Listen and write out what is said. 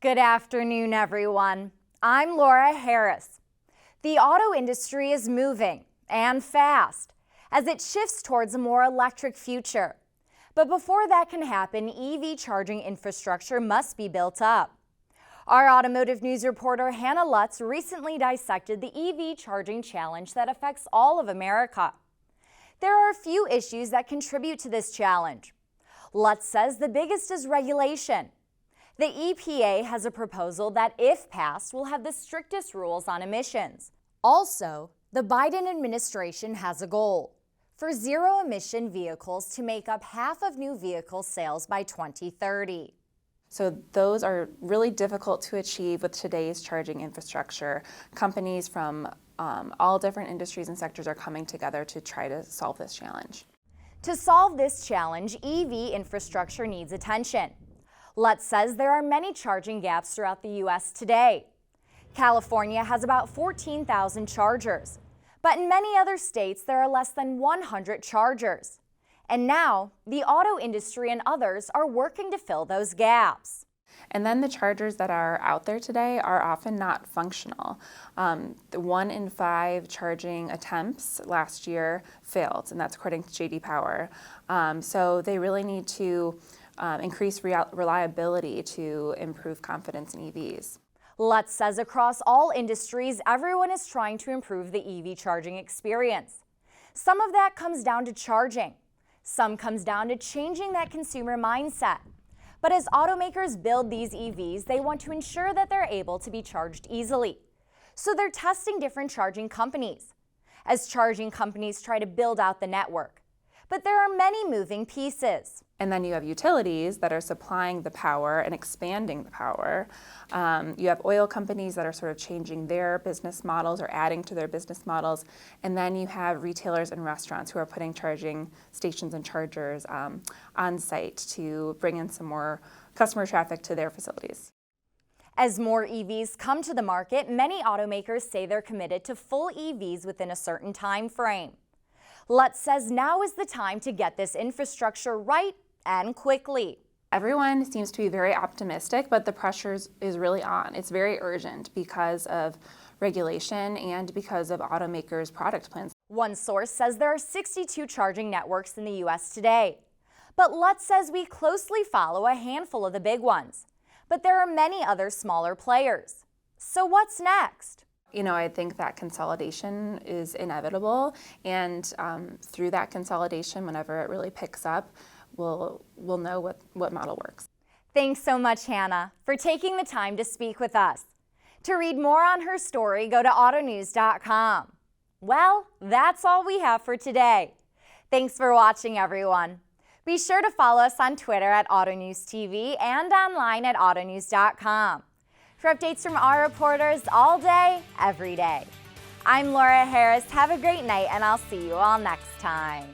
Good afternoon, everyone. I'm Laura Harris. The auto industry is moving, and fast, as it shifts towards a more electric future. But before that can happen, EV charging infrastructure must be built up. Our automotive news reporter Hannah Lutz recently dissected the EV charging challenge that affects all of America. There are a few issues that contribute to this challenge. Lutz says the biggest is regulation. The EPA has a proposal that, if passed, will have the strictest rules on emissions. Also, the Biden administration has a goal for zero-emission vehicles to make up half of new vehicle sales by 2030. So those are really difficult to achieve with today's charging infrastructure. Companies from all different industries and sectors are coming together to try to solve this challenge. To solve this challenge, EV infrastructure needs attention. Lutz says there are many charging gaps throughout the U.S. today. California has about 14,000 chargers, but in many other states there are less than 100 chargers. And now, the auto industry and others are working to fill those gaps. And then the chargers that are out there today are often not functional. 1 in 5 charging attempts last year failed, and that's according to J.D. Power. So they really need to increase reliability to improve confidence in EVs. Lutz says across all industries, everyone is trying to improve the EV charging experience. Some of that comes down to charging. Some comes down to changing that consumer mindset. But as automakers build these EVs, they want to ensure that they're able to be charged easily. So they're testing different charging companies, as charging companies try to build out the network. But there are many moving pieces. And then you have utilities that are supplying the power and expanding the power. You have oil companies that are sort of changing their business models or adding to their business models. And then you have retailers and restaurants who are putting charging stations and chargers on site to bring in some more customer traffic to their facilities. As more EVs come to the market, many automakers say they're committed to full EVs within a certain time frame. Lutz says now is the time to get this infrastructure right and quickly. Everyone seems to be very optimistic, but the pressure is really on. It's very urgent because of regulation and because of automakers' product plans. One source says there are 62 charging networks in the U.S. today. But Lutz says we closely follow a handful of the big ones. But there are many other smaller players. So what's next? I think that consolidation is inevitable, and through that consolidation, whenever it really picks up, we'll know what model works. Thanks so much, Hannah, for taking the time to speak with us. To read more on her story, go to autonews.com. Well, that's all we have for today. Thanks for watching, everyone. Be sure to follow us on Twitter at AutoNewsTV and online at autonews.com. For updates from our reporters all day, every day. I'm Laura Harris. Have a great night, and I'll see you all next time.